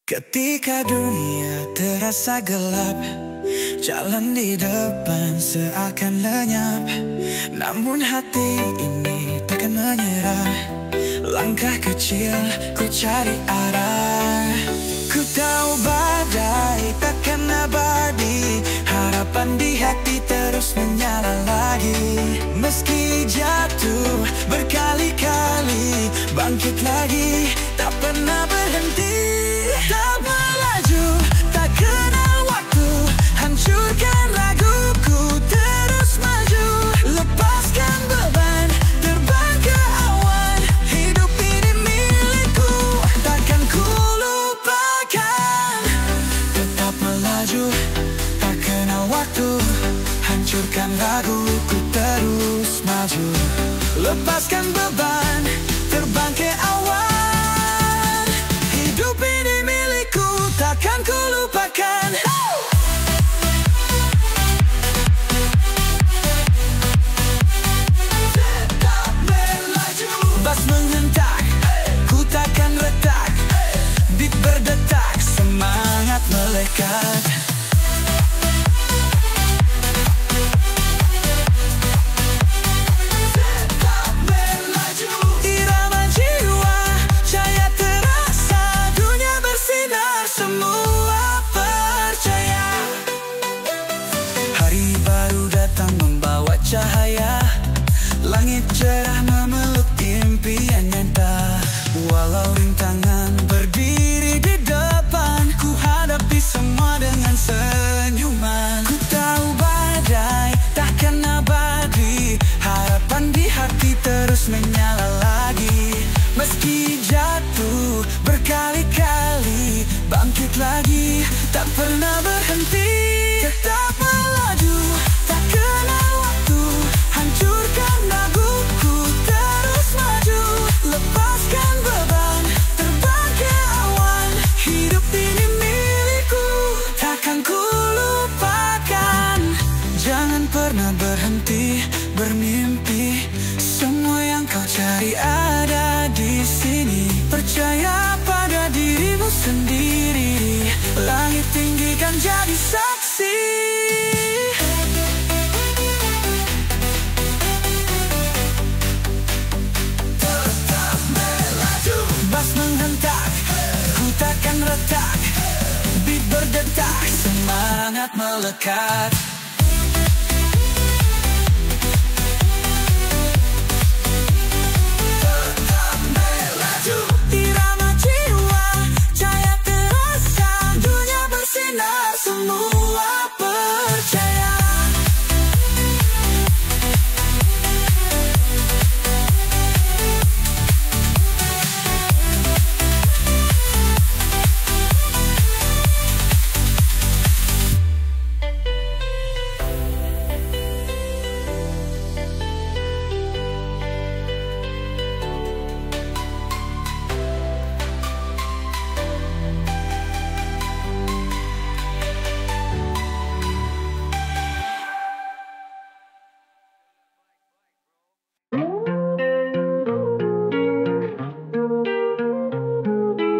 Ketika dunia terasa gelap, jalan di depan seakan lenyap. Namun hati ini takkan menyerah. Langkah kecil ku cari arah. Ku tahu badai takkan abadi, harapan di hati terus menyala lagi. Meski jatuh berkali-kali, bangkit lagi, tak pernah berhenti. Tak melaju, tak kenal waktu, hancurkan raguku, terus maju. Lepaskan beban, terbang ke awan, hidup ini milikku, takkan ku lupakan. Tetap melaju, tak kenal waktu, hancurkan raguku, terus maju. Lepaskan beban, terbang ke awan, hidup ini milikku, takkan ku lupakan. Tetap melaju, bas menghentak, ku takkan retak. Beat berdetak, semangat melekat. Tetap melaju, irama jiwa, cahaya terasa, dunia bersinar, semua percaya. Hari baru datang membawa cahaya, langit cerah memeluk impian nyata. Walau rintangan berdiri di depan, ku hadapi semua dengan senyuman. Ku tahu badai takkan abadi, harapan di hati terus menyala lagi. Meski jatuh berkali-kali, bangkit lagi, tak pernah berhenti. Tetap melaju, tak kenal waktu, hancurkan raguku, terus maju. Lepaskan beban, terbang ke awan, hidup ini milikku, takkan ku lupakan. Jangan pernah berhenti bermimpi, semua yang kau cari ada di sini. Percaya pada dirimu sendiri, langit tinggikan jadi saksi. Tetap melaju, bas menghentak, ku takkan retak. Beat berdetak, semangat melekat. Tetap melaju, irama jiwa, cahaya terasa, dunia bersinar, semua percaya.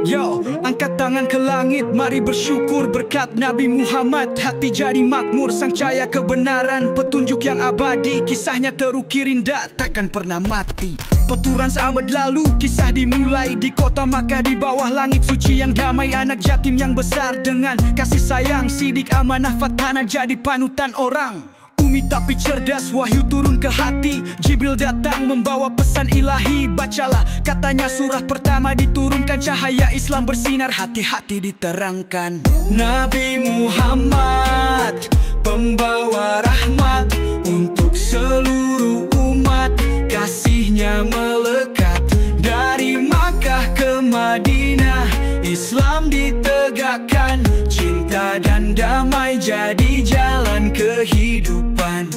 Yo, angkat tangan ke langit, mari bersyukur berkat Nabi Muhammad. Hati jadi makmur, sang cahaya kebenaran, petunjuk yang abadi. Kisahnya terukir indah, takkan pernah mati. Peturan seabad lalu, kisah dimulai di kota Makkah, di bawah langit suci yang damai. Anak yatim yang besar dengan kasih sayang, sidik amanah fatana jadi panutan orang. Umi tapi cerdas, wahyu turun ke hati. Jibril datang membawa pesan ilahi. Bacalah katanya surah pertama diturunkan, cahaya Islam bersinar, hati-hati diterangkan. Nabi Muhammad, pembawa rahmat untuk seluruh umat. Kasihnya melekat dari Makkah ke Madinah. Islam ditegakkan, cinta dan damai jadi jalan kehidupan.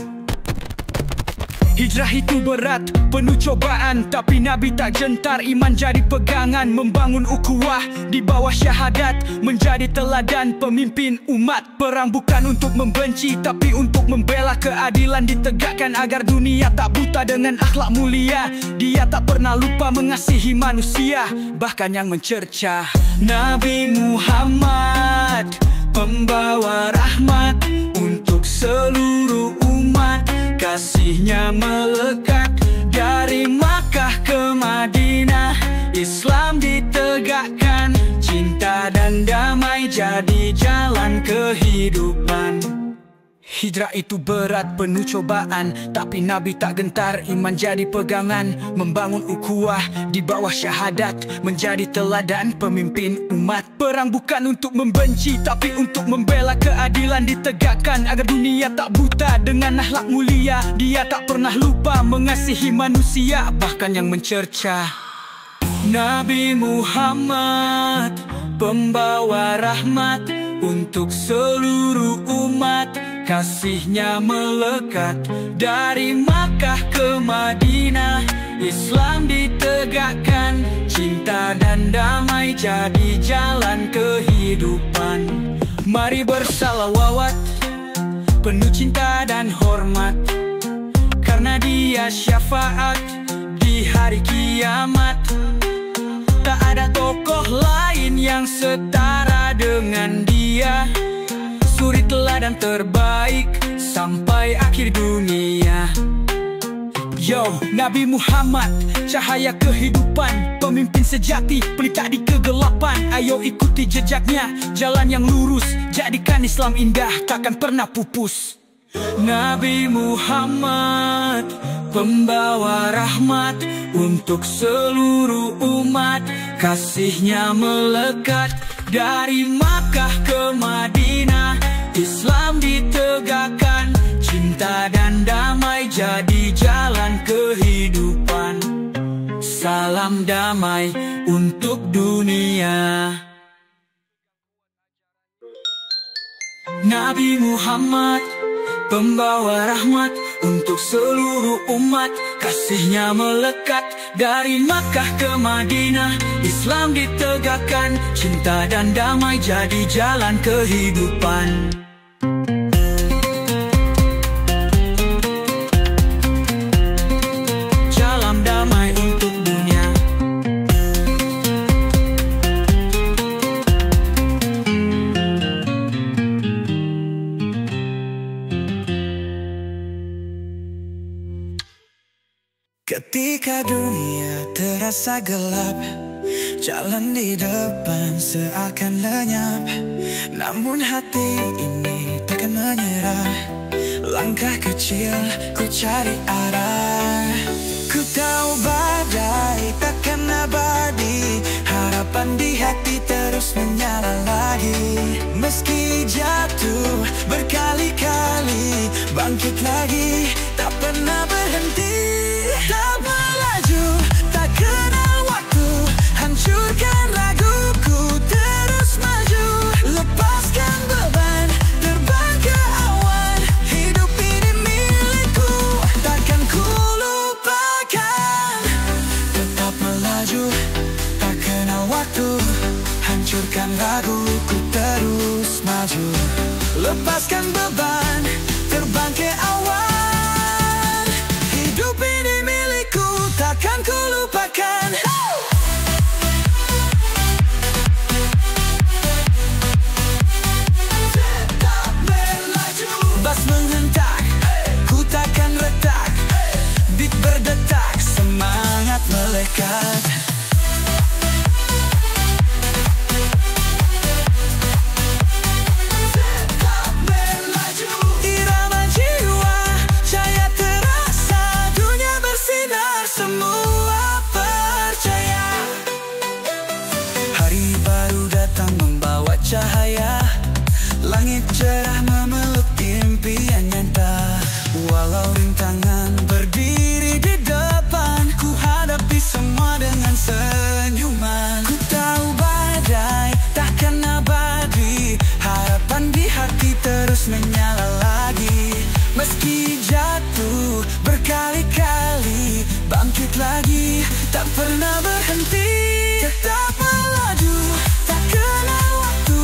Hijrah itu berat, penuh cobaan, tapi Nabi tak gentar. Iman jadi pegangan, membangun ukhuwah di bawah syahadat, menjadi teladan pemimpin umat. Perang bukan untuk membenci, tapi untuk membela keadilan ditegakkan, agar dunia tak buta dengan akhlak mulia. Dia tak pernah lupa mengasihi manusia, bahkan yang mencerca. Nabi Muhammad kasihnya melekat. Dari Makkah ke Madinah, Islam ditegakkan. Cinta dan damai jadi jalan kehidupan. Hijrah itu berat, penuh cobaan, tapi Nabi tak gentar, iman jadi pegangan. Membangun ukhuwah di bawah syahadat, menjadi teladan pemimpin umat. Perang bukan untuk membenci, tapi untuk membela keadilan ditegakkan. Agar dunia tak buta dengan akhlak mulia. Dia tak pernah lupa mengasihi manusia, bahkan yang mencerca. Nabi Muhammad, pembawa rahmat untuk seluruh umat. Kasihnya melekat. Dari Makkah ke Madinah, Islam ditegakkan. Cinta dan damai jadi jalan kehidupan. Mari bersalawat, penuh cinta dan hormat, karena dia syafaat di hari kiamat. Tak ada tokoh lain yang setara dengan dia. Suri teladan terbaik sampai akhir dunia. Yo, Nabi Muhammad, cahaya kehidupan, pemimpin sejati, pelita di kegelapan. Ayo ikuti jejaknya, jalan yang lurus, jadikan Islam indah, takkan pernah pupus. Nabi Muhammad, pembawa rahmat untuk seluruh umat. Kasihnya melekat. Dari Makkah ke Madinah, Islam ditegakkan. Cinta dan damai jadi jalan kehidupan. Salam damai untuk dunia. Nabi Muhammad, pembawa rahmat untuk seluruh umat. Kasihnya melekat. Dari Makkah ke Madinah, Islam ditegakkan. Cinta dan damai jadi jalan kehidupan. Salam damai untuk dunia. Ketika dunia terasa gelap, jalan di depan seakan lenyap, namun hati ini takkan menyerah. Langkah kecil ku cari arah. Ku tahu badai takkan abadi, harapan di hati terus menyala lagi. Meski jatuh berkali-kali, bangkit lagi, tak pernah berhenti. Tak melaju, tak kenal waktu, hancurkan raguku, terus maju. Lepaskan beban, terbang ke awan, hidup ini milikku, takkan ku lupakan. Tetap melaju, tak kenal waktu, hancurkan raguku, terus maju. Lepaskan beban, terbang ke awan, hidup ini milikku, takkan ku lupakan. Tetap melaju, bas menghentak, ku takkan retak. Beat berdetak, semangat melekat. Tetap melaju, irama jiwa, cahaya terasa, dunia bersinar, semua percaya. Hari baru datang membawa cahaya, langit cerah memeluk impian nyata. Walau rintangan berdiri di depan, ku hadapi semua dengan senyuman. Ku tahu badai takkan abadi, harapan di hati terus menyala lagi. Meski jatuh berkali-kali, bangkit lagi, tak pernah berhenti. Tetap melaju, tak kenal waktu,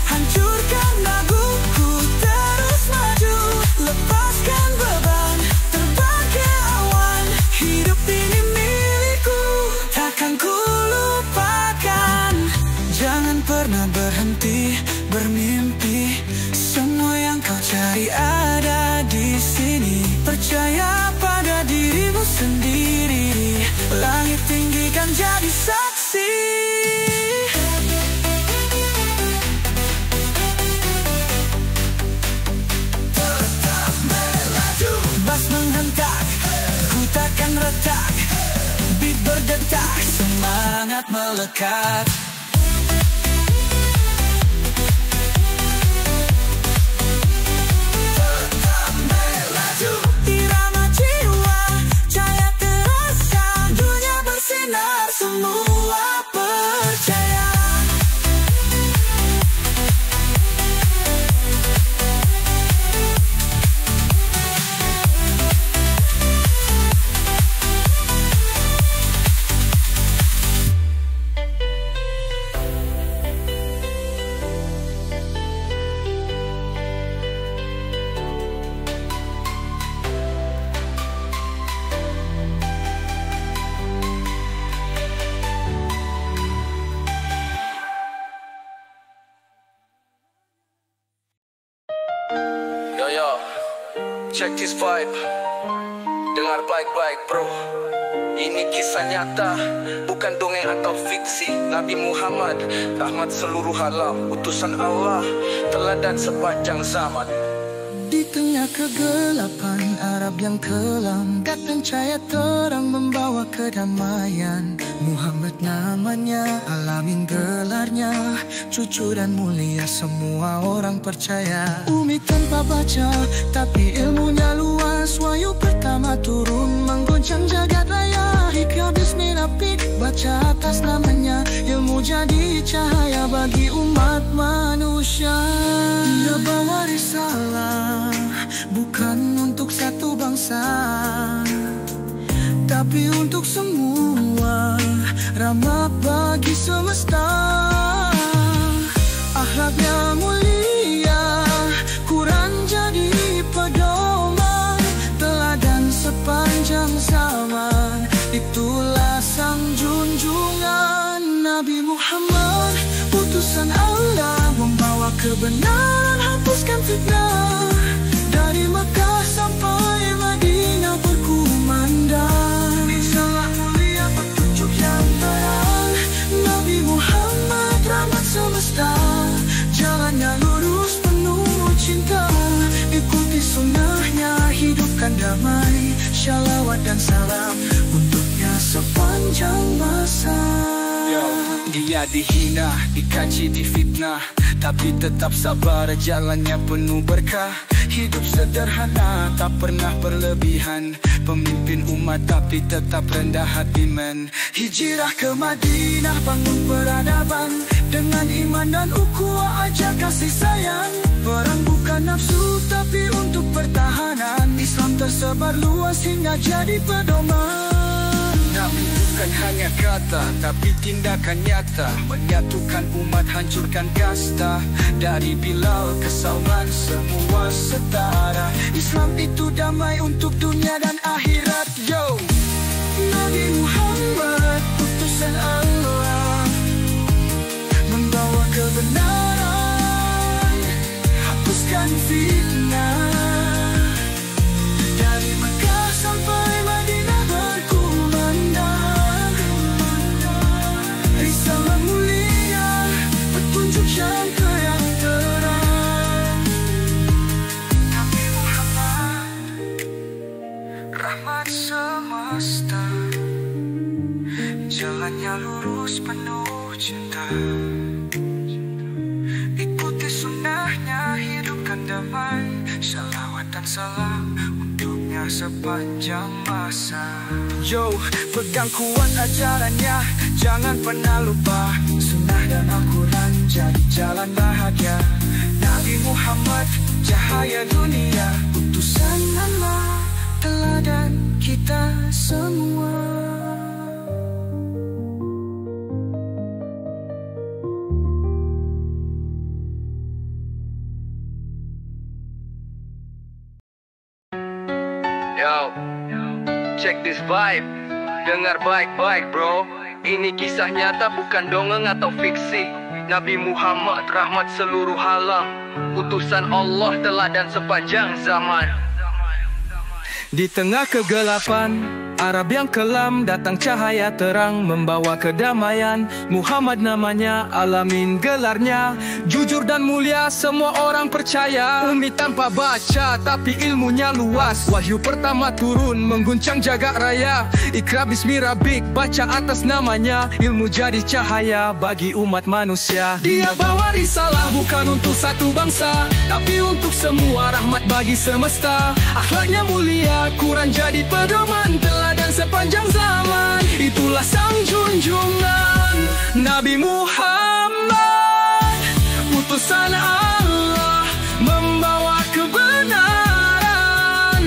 hancurkan raguku, terus maju. Lepaskan beban, terbang ke awan, hidup ini milikku, takkan ku lupakan. Jangan pernah berhenti bermimpi, semua yang kau cari ada di sini. Percaya pada sendiri, langit tinggikan jadi saksi. Tetap melaju, bass menghentak, ku takkan retak, beat berdetak, semangat melekat. Semua percaya. Yo, check this vibe. Dengar baik-baik bro, ini kisah nyata, bukan dongeng atau fiksi. Nabi Muhammad, rahmat seluruh alam, utusan Allah, teladan sepanjang zaman. Di tengah kegelapan Arab yang kelam, datang cahaya terang membawa kedamaian. Muhammad namanya, alamin gelarnya, cucu dan mulia semua orang percaya. Umi tanpa baca, tapi ilmunya luas. Wahyu pertama turun mengguncang jagat raya. Hikmah bismillah, baca atas namanya, ilmu jadi cahaya bagi umat manusia. Dia bawa risalah, bukan untuk satu bangsa, tapi untuk semua, rahmat bagi semesta. Akhlaknya mulia, Quran jadi pedoman, teladan sepanjang zaman. Itulah sang junjungan Nabi Muhammad, utusan Allah, membawa kebenaran, hapuskan fitnah. Dari Mekah sampai Madinah berkumandang, risalah mulia petunjuk yang terang. Nabi Muhammad rahmat semesta, jalannya lurus penuh cinta. Ikuti sunnahnya, hidupkan damai, shalawat dan salam untuknya sepanjang masa. Dia dihina, dikaci, difitnah, tapi tetap sabar, jalannya penuh berkah. Hidup sederhana, tak pernah berlebihan, pemimpin umat tapi tetap rendah hati men. Hijrah ke Madinah, bangun peradaban, dengan iman dan ukhuwah ajak kasih sayang. Perang bukan nafsu tapi untuk pertahanan, Islam tersebar luas hingga jadi pedoman. Nabi bukan hanya kata, tapi tindakan nyata, menyatukan umat, hancurkan kasta. Dari Bilal ke Salman, semua setara. Islam itu damai untuk dunia dan akhirat. Yo, Nabi Muhammad, utusan Allah, membawa kebenaran, hapuskan fitnah. Dari Mekah sampai Madinah berkumandang, risalah mulia, petunjuk yang terang. Nabi Muhammad, rahmat semesta, jalannya lurus penuh cinta. Ikuti sunnahnya, hidupkan damai, shalawat dan salam untuknya sepanjang masa. Yo, pegang kuat ajarannya, jangan pernah lupa, Sunnah dan Al-Quran jadi jalan bahagia. Nabi Muhammad, cahaya dunia, utusan Allah, teladan kita semua. Yo, check this vibe. Dengar baik-baik bro, ini kisah nyata, bukan dongeng atau fiksi. Nabi Muhammad, rahmat seluruh alam, utusan Allah, teladan sepanjang zaman. di tengah kegelapan Arab yang kelam, datang cahaya terang membawa kedamaian. Muhammad namanya, Alamin gelarnya. Jujur dan mulia, semua orang percaya. Umi tanpa baca, tapi ilmunya luas. Wahyu pertama turun, mengguncang jagat raya. Iqra bismi rabbik, baca atas namanya. Ilmu jadi cahaya bagi umat manusia. Dia bawa risalah bukan untuk satu bangsa, tapi untuk semua, rahmat bagi semesta. Akhlaknya mulia, Quran jadi pedoman, teladan sepanjang zaman. Itulah sang junjungan Nabi Muhammad, utusan Allah, membawa kebenaran.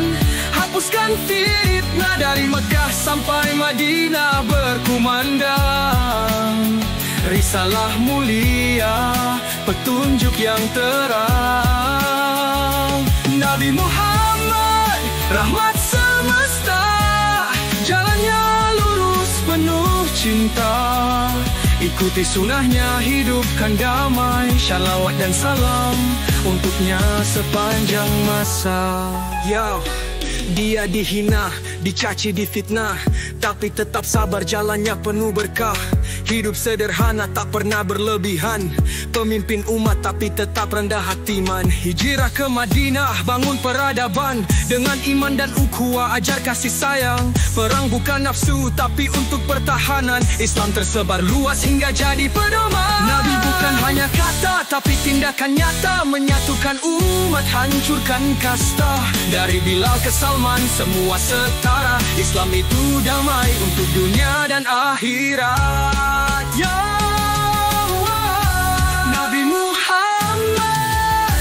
Hapuskan fitnah, dari Mekah sampai Madinah berkumandang. Risalah mulia, petunjuk yang terang. Nabi Muhammad, rahmat semesta, jalannya lurus penuh cinta. Ikuti sunnahnya, hidupkan damai. Shalawat dan salam untuknya sepanjang masa. Yo, dia dihina, dicaci, difitnah, tapi tetap sabar, jalannya penuh berkah. Hidup sederhana, tak pernah berlebihan. Pemimpin umat tapi tetap rendah hati man. Hijrah ke Madinah, bangun peradaban. Dengan iman dan ukhuwah, ajar kasih sayang. Perang bukan nafsu, tapi untuk pertahanan. Islam tersebar luas hingga jadi pedoman. Nabi bukan hanya kata, tapi tindakan nyata. Menyatukan umat, hancurkan kasta. Dari Bilal ke Salman, semua setara. Islam itu damai untuk dunia dan akhirat. Ya Nabi Muhammad,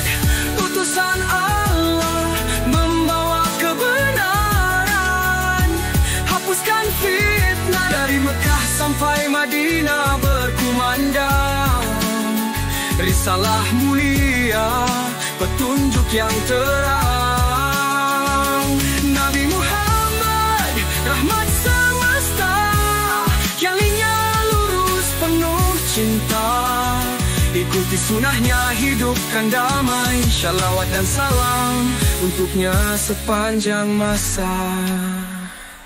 utusan Allah, membawa kebenaran. Hapuskan fitnah, dari Mekah sampai Madinah berkumandang. Risalah mulia, petunjuk yang terang. Nabi Muhammad, rahmat semesta, jalannya lurus penuh cinta. Ikuti sunnahnya, hidupkan damai. Shalawat dan salam untuknya sepanjang masa.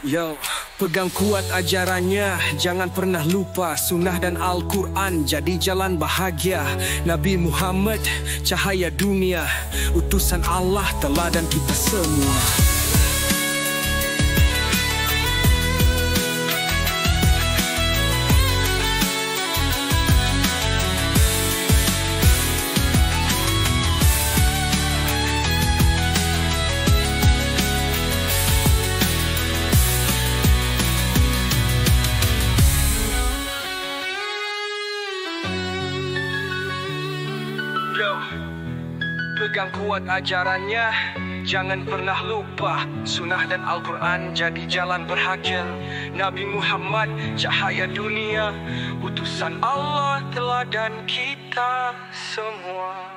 Yo, pegang kuat ajarannya, jangan pernah lupa. Sunnah dan Al-Quran jadi jalan bahagia. Nabi Muhammad, cahaya dunia, utusan Allah, teladan kita semua. Pegang kuat ajarannya, jangan pernah lupa. Sunnah dan Al-Quran jadi jalan bahagia. Nabi Muhammad, cahaya dunia, utusan Allah, teladan kita semua.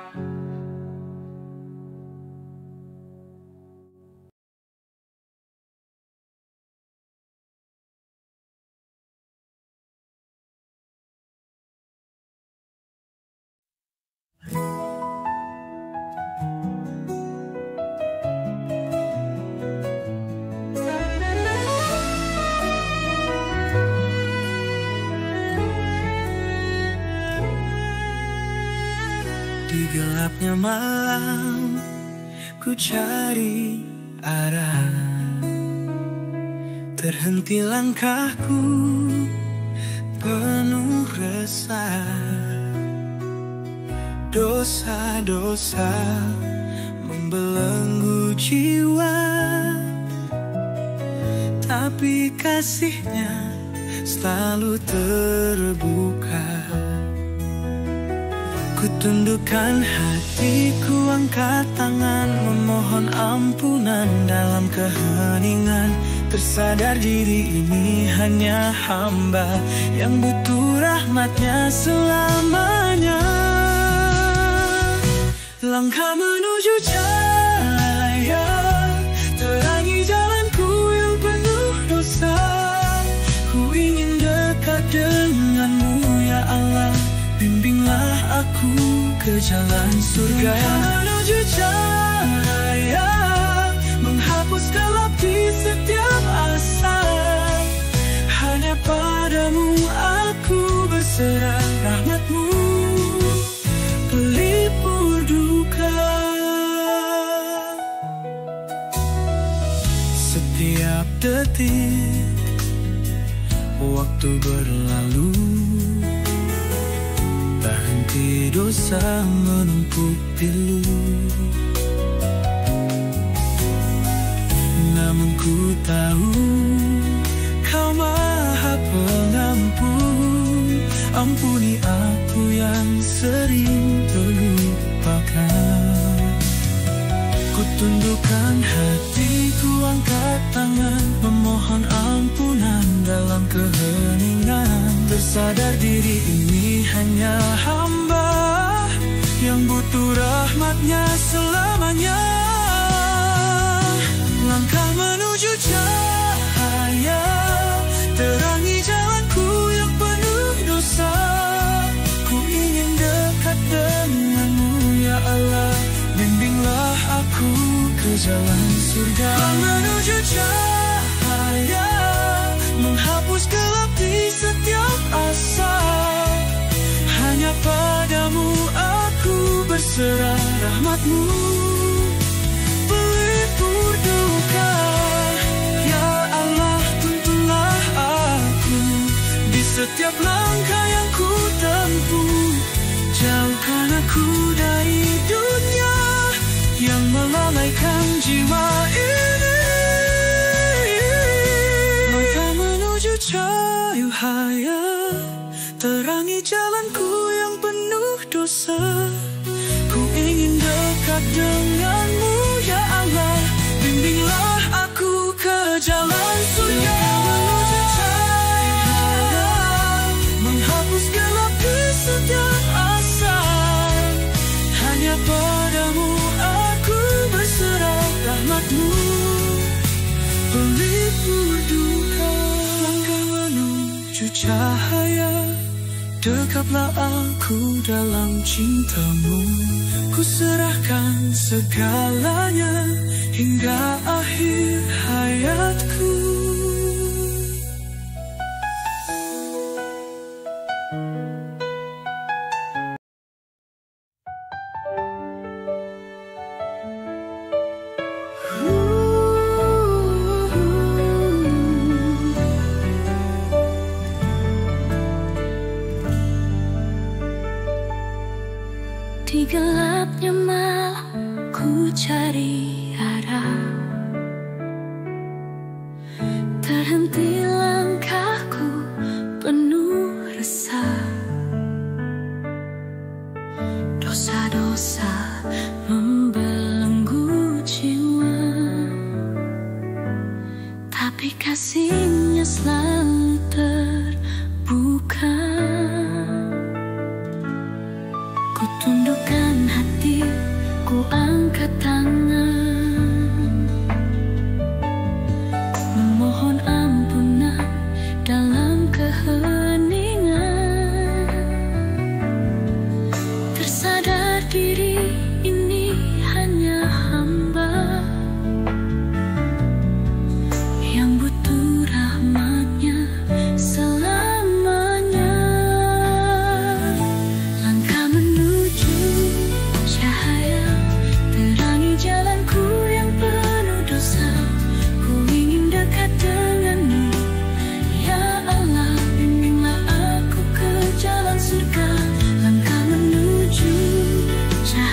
Di gelapnya malam, ku cari arah. Terhenti langkahku, penuh resah. Dosa-dosa membelenggu jiwa, tapi kasih-Nya selalu terbuka. Ku tundukkan hatiku, angkat tangan, memohon ampunan dalam keheningan. Tersadar diri ini hanya hamba yang butuh rahmat-Nya selamanya. Langkah menuju cahaya, terangi jalanku yang penuh dosa. Ku ingin dekat denganmu ya Allah, bimbinglah aku ke jalan surga yang menuju cahaya, menghapus gelap di setiap asa. berserah rahmat-Mu, pelipur duka. Setiap detik waktu berlalu, tak henti dosa menumpuk pilu. Namun ku tahu Kau Maha Pengampun, ampuni aku yang sering terlupakan. Ku tundukkan hatiku, angkat tangan, memohon ampunan dalam keheningan. Tersadar diri ini hanya hamba yang butuh rahmat-Nya selamanya. Langkah menuju cahaya, terangi jalanku yang penuh dosa. Ku ingin dekat denganmu ya Allah, bimbinglah aku ke jalan surga. Menuju cahaya, menghapus gelap di setiap asa. Hanya padamu aku berserah rahmat-Mu, pelipur duka. Ya Allah, tuntunlah aku di setiap langkah yang ku tempuh. Jauhkan aku dari dunia yang melalaikan jiwa ini. Langkah menuju cahaya, terangi jalanku yang penuh dosa. Ku ingin dekat denganmu ya Allah, bimbinglah aku ke jalan surga. Menuju cahaya, menghapus gelap di setiap asa. Hanya padamu aku berserah rahmat-Mu, pelipur duka. Langkah menuju cahaya, dekaplah aku dalam cinta-Mu. Ku serahkan segalanya hingga akhir hayatku. Di gelapnya malam ku cari arah, terhenti langkahku penuh resah. Dosa-dosa membelenggu jiwa, tapi kasih-Nya selalu terbuka. Ku tundukkan hati, ku angkat tangan, memohon ampunan dalam keheningan. Tersadar diri ini hanya hamba yang butuh rahmat-Nya selamanya. Langkah menuju cahaya, terangi jalanku yang penuh dosa. Ku ingin dekat denganmu ya Allah, bimbinglah aku ke jalan surga. Langkah menuju cahaya,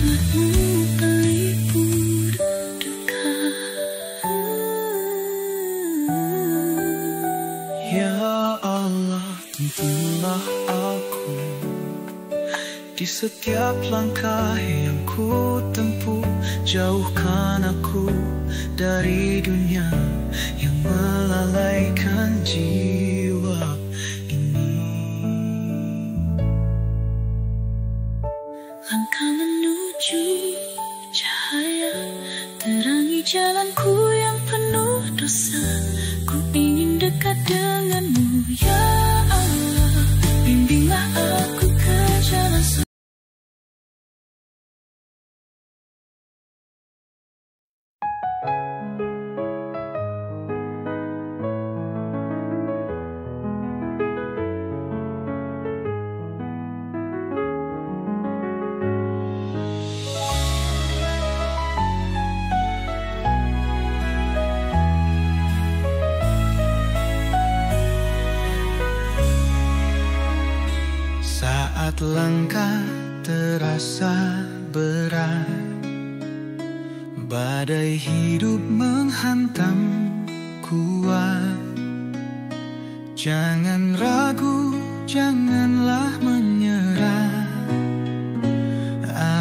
rahmat-Mu pelipur duka. Ya Allah, tuntunlah aku di setiap langkah yang ku tempuh. Jauhkan aku dari dunia yang melalaikan jiwa ini. Langkah menuju cahaya, terangi jalanku yang penuh dosa. Ku ingin dekat denganmu, ya Allah. Bimbinglah aku ke jalan sempurna. Saat langkah terasa berat, badai hidup menghantam kuat. Jangan ragu, janganlah menyerah.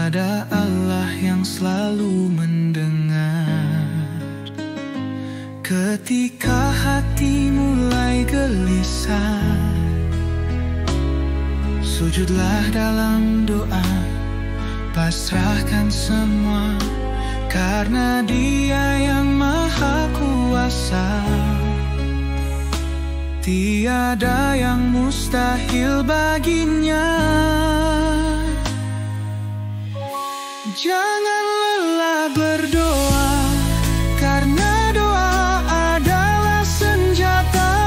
Ada Allah yang selalu mendengar. Ketika hati mulai gelisah, sujudlah dalam doa, pasrahkan semua, karena Dia yang Maha Kuasa. Tiada yang mustahil baginya. Jangan lelah berdoa, karena doa adalah senjata.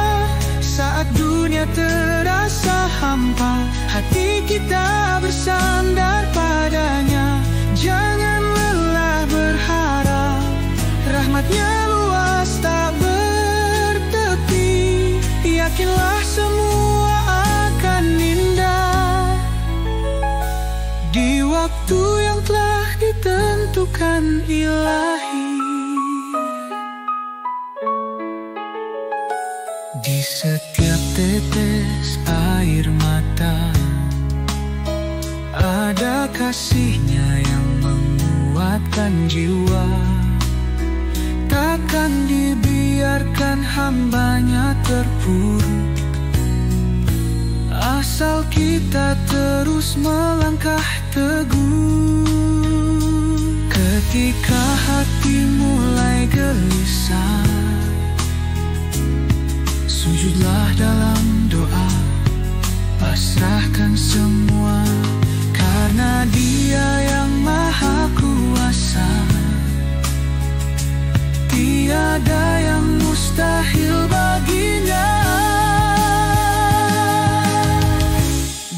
Saat dunia terasa hampa, hati kita bersandar padanya. Jangan lelah berharap, rahmat-Nya luas tak bertepi. Yakinlah semua akan indah di waktu yang telah ditentukan Ilahi. Di setiap tetes air mata ada kasih-Nya yang menguatkan jiwa. Takkan dibiarkan hamba-Nya terpuruk, asal kita terus melangkah teguh. Ketika hati mulai gelisah, sujudlah dalam doa, pasrahkan semua, karena Dia yang Maha Kuasa. Tiada yang mustahil baginya.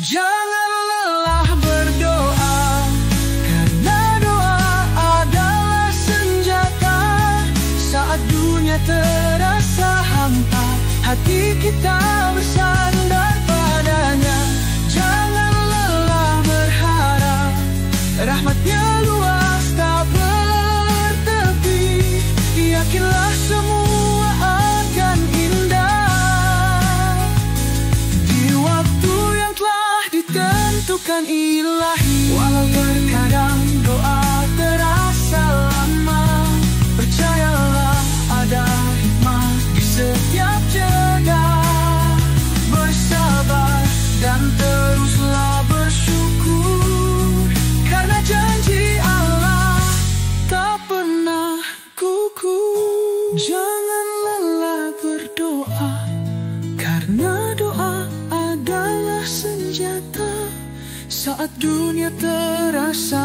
Jangan lelah berdoa, karena doa adalah senjata. Saat dunia terasa hampa, hati kita bersandar padanya. Jangan lelah berharap, rahmat-Nya luas tak bertepi. Yakinlah semua akan indah di waktu yang telah ditentukan Ilahi. Walau terkadang doa terasa lama, percayalah ada hikmah di setiap jeda. Bersabar dan teruslah bersyukur, karena janji Allah tak pernah gugur. Jangan lelah berdoa, karena doa adalah senjata. Saat dunia terasa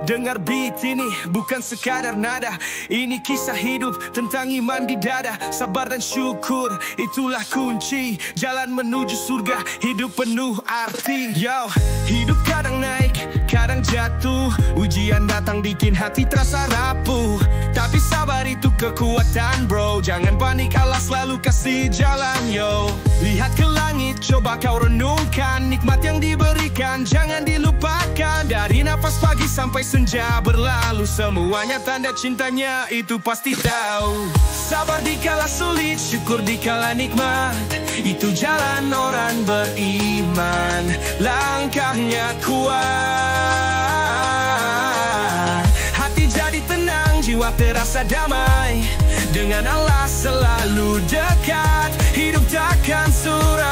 dengar beat ini bukan sekadar nada. Ini kisah hidup tentang iman di dada. Sabar dan syukur, itulah kunci jalan menuju surga. Hidup penuh arti. Yo, hidup kadang naik, kadang jatuh. Ujian datang bikin hati terasa rapuh. Tapi sabar itu kekuatan bro. Jangan panik, Allah selalu kasih jalan yo. Lihat ke langit, coba kau renungkan nikmat yang diberikan, jangan dilupakan. Dari nafas pagi sampai senja berlalu, semuanya tanda cintanya itu pasti tahu. Sabar dikala sulit, syukur dikala nikmat, itu jalan orang beriman. Langkahnya kuat, hati jadi tenang, jiwa terasa damai. Dengan Allah selalu dekat, hidup takkan suram.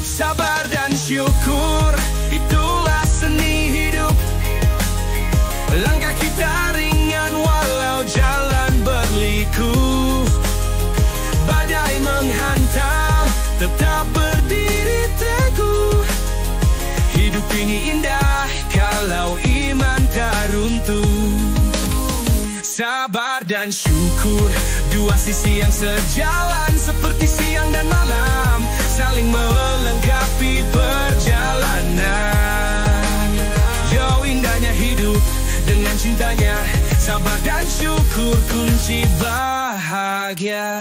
Sabar dan syukur, itulah seni hidup. Langkah kita ringan walau jalan berliku. Badai menghantam, tetap berdiri teguh. Hidup ini indah kalau iman tak runtuh. Sabar dan syukur, dua sisi yang sejalan, seperti siang dan malam, saling melengkapi perjalanan. Yo, indahnya hidup dengan cintanya, sabar dan syukur kunci bahagia.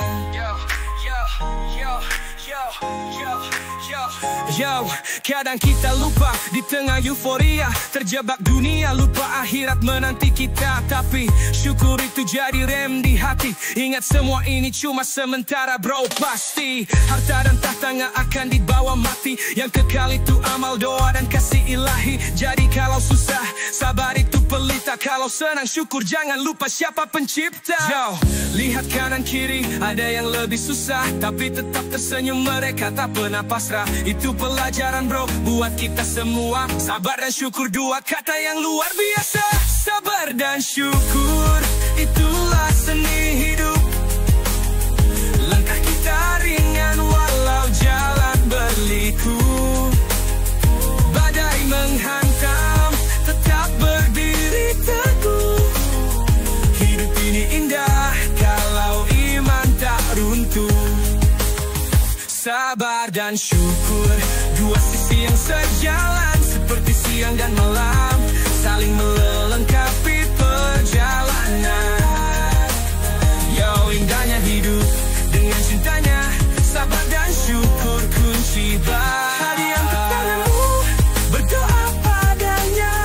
Yo, kadang kita lupa di tengah euforia, terjebak dunia, lupa akhirat menanti kita. Tapi syukur itu jadi rem di hati. Ingat semua ini cuma sementara bro, pasti harta dan tahta nggak akan dibawa mati. Yang kekal itu amal, doa dan kasih ilahi. Jadi kalau susah, sabar itu pelita. Kalau senang, syukur, jangan lupa siapa pencipta. Yo, lihat kanan kiri, ada yang lebih susah, tapi tetap tersenyum, mereka tak pernah pasrah. Itu pelajaran bro, buat kita semua. Sabar dan syukur, dua kata yang luar biasa. Sabar dan syukur, itulah seni hidup. Langkah kita ringan walau jalan berliku. Badai menghantam, tetap berdiri teguh. Hidup ini indah kalau iman tak runtuh. Sabar dan syukur, dua sisi yang sejalan, seperti siang dan malam, saling melengkapi perjalanan. Yo, indahnya hidup dengan cintanya, sabar dan syukur kunci bahagia. Hadi angkat tanganmu, berdoa padanya.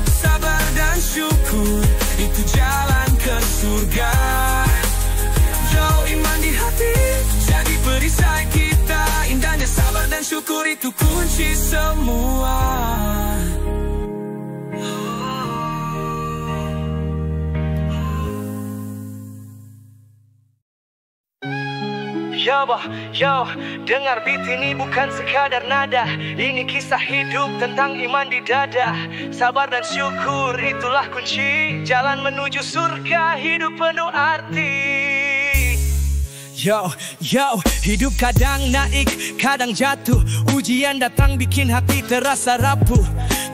Sabar dan syukur, itu jalan ke surga. Yo, iman di hati jadi perisai kita. Indahnya sabar dan syukur, itu kunci semua. Yo, dengar beat ini bukan sekadar nada. Ini kisah hidup tentang iman di dada. Sabar dan syukur, itulah kunci jalan menuju surga. Hidup penuh arti. Yo, hidup kadang naik, kadang jatuh. Ujian datang bikin hati terasa rapuh.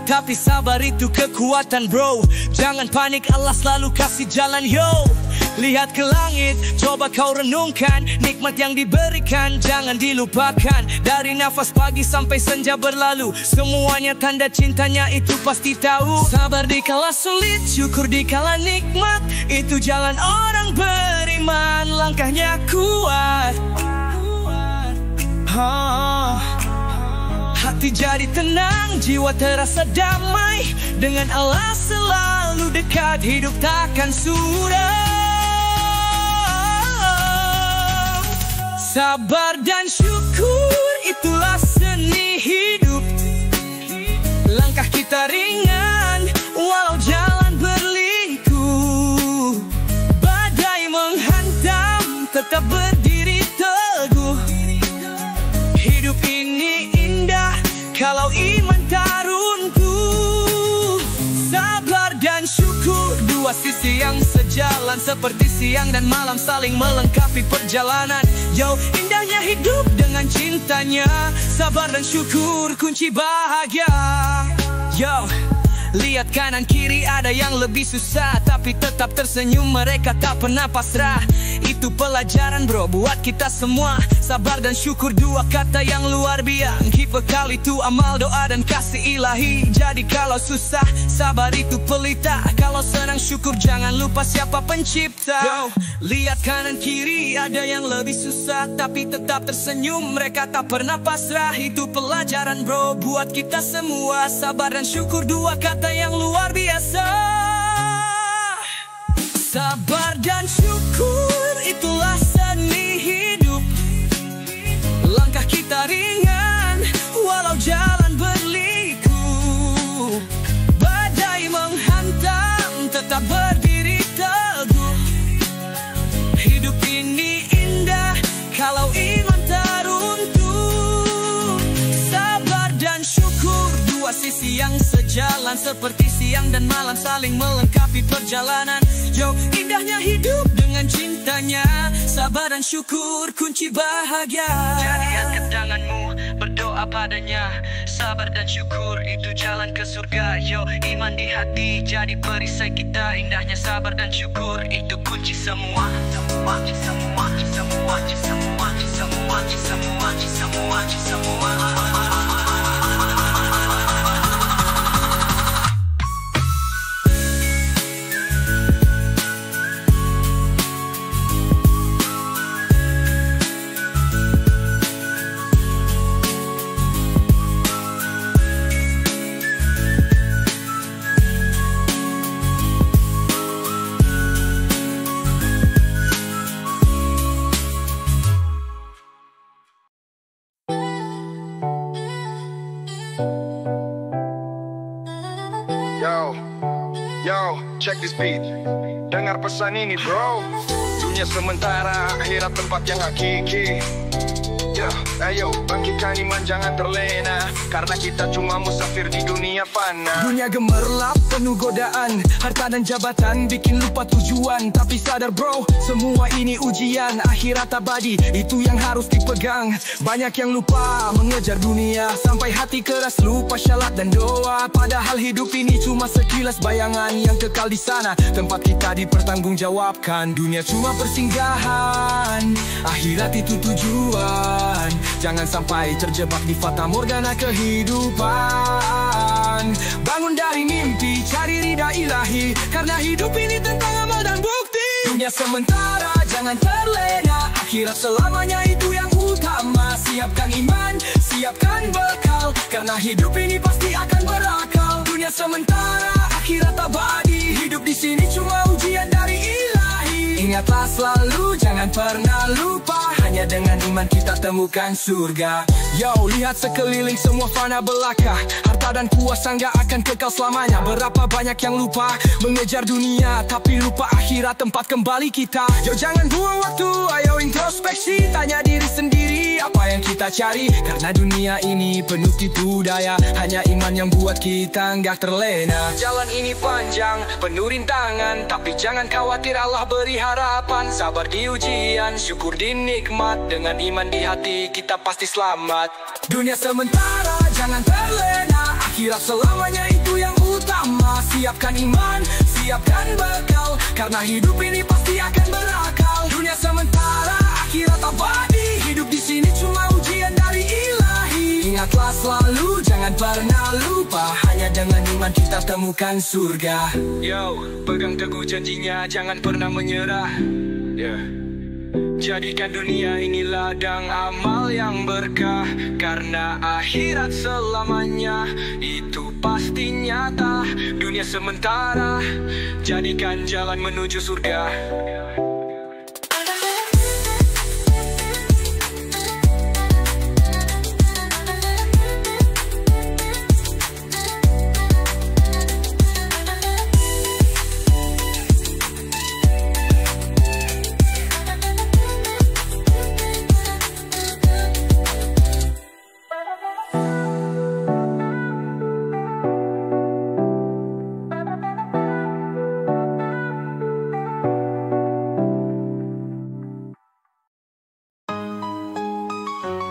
Tapi sabar itu kekuatan bro. Jangan panik, Allah selalu kasih jalan yo. Lihat ke langit, coba kau renungkan nikmat yang diberikan, jangan dilupakan. Dari nafas pagi sampai senja berlalu, semuanya tanda cintanya itu pasti tahu. Sabar dikala sulit, syukur dikala nikmat, itu jalan orang beriman. Langkahnya kuat, hati jadi tenang, jiwa terasa damai. Dengan Allah selalu dekat, hidup takkan suram. Sabar dan syukur, itulah seni hidup. Langkah kita ringan, walau jalan berliku. Badai menghantam, tetap berdiri teguh. Hidup ini indah, kalau iman tak runtuh. Sabar dan syukur, dua sisi yang sejalan, seperti siang dan malam, saling melengkapi perjalanan. Yo, indahnya hidup dengan cintanya, sabar dan syukur kunci bahagia. Yo, lihat kanan kiri ada yang lebih susah, tapi tetap tersenyum, mereka tak pernah pasrah. Itu pelajaran bro buat kita semua. Sabar dan syukur, dua kata yang luar biasa. Bekal itu amal, doa dan kasih ilahi. Jadi kalau susah, sabar itu pelita. Kalau senang syukur, jangan lupa siapa pencipta. Yo, lihat kanan kiri ada yang lebih susah, tapi tetap tersenyum, mereka tak pernah pasrah. Itu pelajaran bro buat kita semua. Sabar dan syukur, dua kata yang luar biasa. Sabar dan syukur, itulah seni hidup. Langkah kita ringan, walau jalan berliku. Badai menghantam, tetap berdiri teguh. Hidup ini indah, kalau iman teruntuk. Sabar dan syukur, dua sisi yang sejalan, seperti siang dan malam saling melengkapi perjalanan. Yo, indahnya hidup dengan cintanya. Sabar dan syukur, kunci bahagia. Jadi angkat tanganmu, berdoa padanya. Sabar dan syukur, itu jalan ke surga. Yo, iman di hati, jadi perisai kita. Indahnya sabar dan syukur, itu kunci semua. Semua, semua, semua, semua, semua, semua, semua, semua. Yo, check this beat. Dengar pesan ini bro. Dunia sementara, akhirat tempat yang hakiki. Yo, ayo bangkitkan iman, jangan terlena. Karena kita cuma musafir di dunia fana. Dunia gemerlap, penuh godaan. Harta dan jabatan bikin lupa tujuan. Tapi sadar bro, semua ini ujian. Akhirat abadi, itu yang harus dipegang. Banyak yang lupa mengejar dunia, sampai hati keras lupa syalat dan doa. Padahal hidup ini cuma sekilas bayangan yang kekal di sana. Tempat kita dipertanggungjawabkan. Dunia cuma persinggahan, akhirat itu tujuan. Jangan sampai terjebak di fata morgana kehidupan. Bangun dari mimpi, cari ridha ilahi. Karena hidup ini tentang amal dan bukti. Dunia sementara, jangan terlena. Akhirat selamanya, itu yang utama. Siapkan iman, siapkan bekal. Karena hidup ini pasti akan berakal. Dunia sementara, akhirat abadi. Hidup di sini cuma ujian dari ilahi. Ingatlah selalu, jangan pernah lupa. Hanya dengan iman kita temukan surga. Yo, lihat sekeliling, semua fana belaka. Harta dan kuasa nggak akan kekal selamanya. Berapa banyak yang lupa mengejar dunia, tapi lupa akhirat tempat kembali kita. Yo, jangan buang waktu, ayo introspeksi. Tanya diri sendiri, apa yang kita cari. Karena dunia ini penuh tipu daya. Hanya iman yang buat kita nggak terlena. Jalan ini panjang, penuh rintangan, tapi jangan khawatir, Allah beri harapan. Sabar di ujian, syukur di nikmat. Dengan iman di hati, kita pasti selamat. Dunia sementara, jangan terlena. Akhirat selamanya, itu yang utama. Siapkan iman, siapkan bekal. Karena hidup ini pasti akan berakal. Dunia sementara, akhirat abadi. Hidup di sini cuma ujian dari ilahi. Ingatlah selalu, jangan pernah lupa. Hanya dengan iman kita temukan surga. Yo, pegang teguh janjinya, jangan pernah menyerah. Jadikan dunia ini ladang amal yang berkah. Karena akhirat selamanya, itu pasti nyata. Dunia sementara, jadikan jalan menuju surga.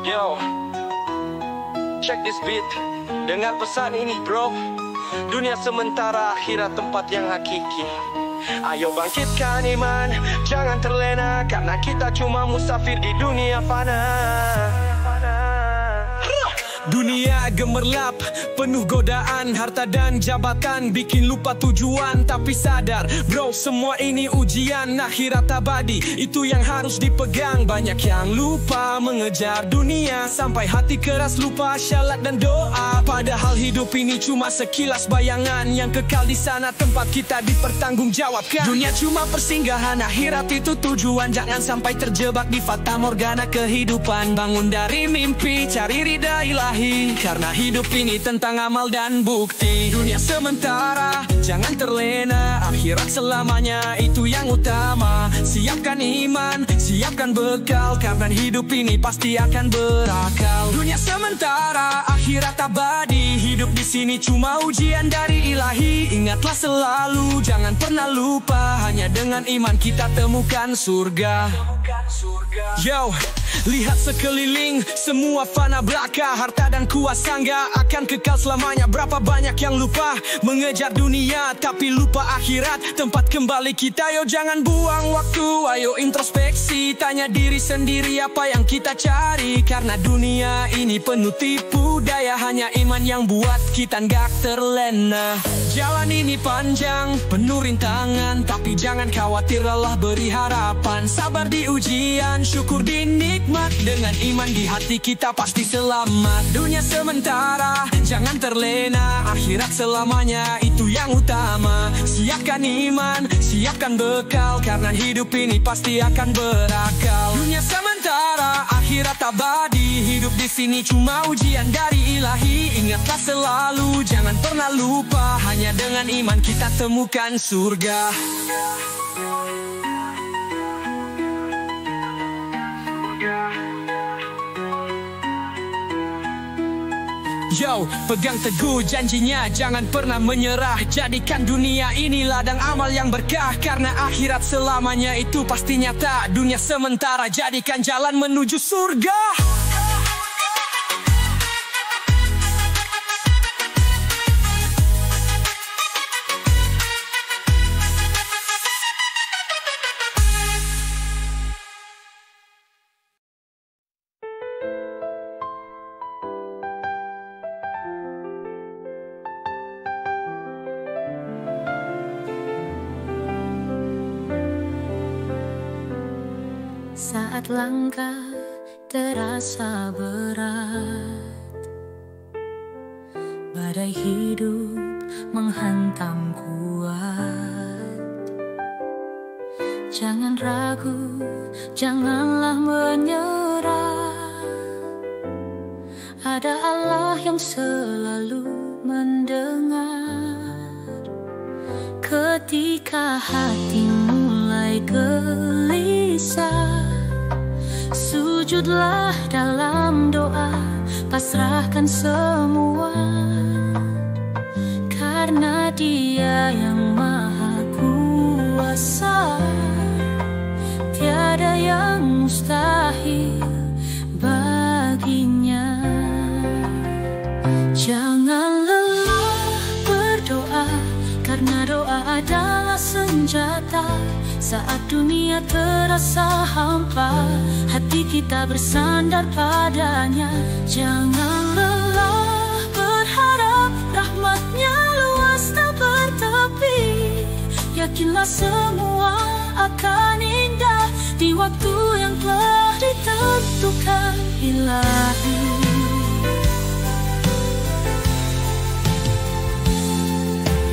Yo, check this beat. Dengar pesan ini bro. dunia sementara, akhirat tempat yang hakiki. Ayo bangkitkan iman, jangan terlena, karena kita cuma musafir di dunia fana. Dunia gemerlap, penuh godaan, harta dan jabatan bikin lupa tujuan. Tapi sadar bro, semua ini ujian, akhirat abadi itu yang harus dipegang. Banyak yang lupa mengejar dunia, sampai hati keras lupa syalat dan doa. Padahal hidup ini cuma sekilas bayangan, yang kekal di sana tempat kita dipertanggungjawabkan. Dunia cuma persinggahan, akhirat itu tujuan. Jangan sampai terjebak di fata morgana kehidupan. Bangun dari mimpi, cari ridha ilahi, karena hidup ini tentang amal dan bukti. Dunia sementara, jangan terlena, akhirat selamanya itu yang utama. Siapkan iman, siapkan bekal, karena hidup ini pasti akan berakal. Dunia sementara, akhirat abadi, hidup di sini cuma ujian dari ilahi. Ingatlah selalu, jangan pernah lupa, hanya dengan iman kita temukan surga. Yo, lihat sekeliling, semua fana belaka, harta dan kuasa nggak akan kekal selamanya. Berapa banyak yang lupa mengejar dunia, tapi lupa akhirat tempat kembali kita. Yo jangan buang waktu, ayo introspeksi, tanya diri sendiri apa yang kita cari. Karena dunia ini penuh tipu daya, hanya iman yang buat kita nggak terlena. Jalan ini panjang, penuh rintangan, tapi jangan khawatir, Allah beri harapan. Sabar di ujian, syukur di nikmat, dengan iman di hati kita pasti selamat. Dunia sementara, jangan terlena, akhirat selamanya itu yang utama. Siapkan iman, siapkan bekal, karena hidup ini pasti akan berakal. Dunia sementara, akhirat abadi, hidup di sini cuma ujian dari ilahi. Ingatlah selalu, jangan pernah lupa, hanya dengan iman kita temukan surga. Yo, pegang teguh janjinya, jangan pernah menyerah. Jadikan dunia ini ladang amal yang berkah, karena akhirat selamanya itu pasti nyata. Dunia sementara, jadikan jalan menuju surga. Saat langkah terasa berat, badai hidup menghantam kuat. Jangan ragu, janganlah menyerah. Ada Allah yang selalu mendengar. Ketika hati mulai gelisah, sujudlah dalam doa, pasrahkan semua, karena Dia yang Maha Kuasa. Tiada yang mustahil baginya. Jangan lelah berdoa, karena doa adalah senjata. Saat dunia terasa hampa, hati kita bersandar padanya. Jangan lelah berharap, rahmatnya luas tak bertepi. Yakinlah semua akan indah di waktu yang telah ditentukan ilahi.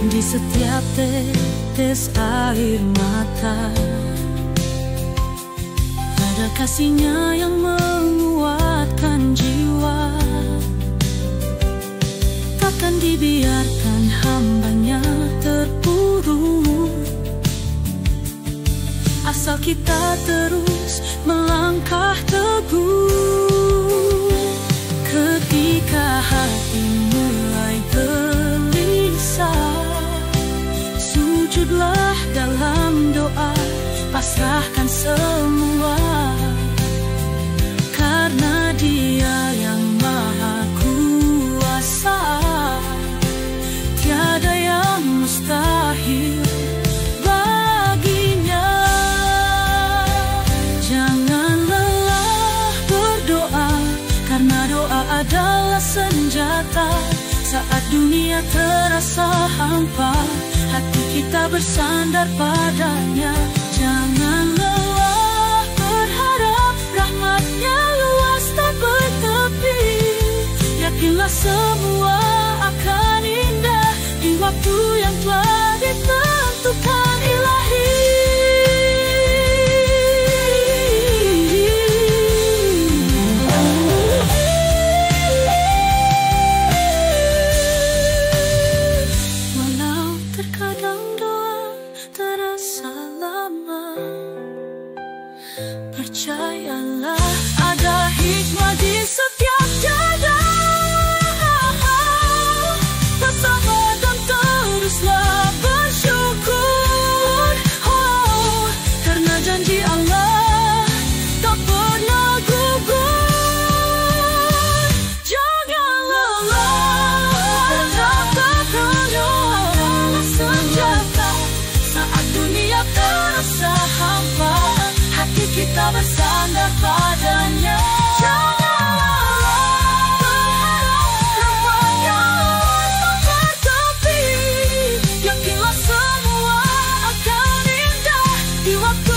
Di setiap tetes air mata, ada kasih-Nya yang menguatkan jiwa. Takkan dibiarkan hamba-Nya terpuruk, asal kita terus melangkah teguh. Ketika hati mulai gelisah, sujudlah dalam doa, pasrahkan semua, karena Dia yang Maha Kuasa. Tiada Saat dunia terasa hampa, hati kita bersandar padanya. Jangan lelah berharap, rahmatnya luas tak bertepi. Yakinlah semua akan indah di waktu yang telah ditentukan Ilahi. Walau terkadang doa terasa lama, percayalah ada hikmah di setiap jaga. Teruslah bersyukur, karena janji Allah tak pernah gugur. Jangan lelah, tetap berdoa senjata. Saat dunia terasa hampa, hati kita bersandar padanya. Waktu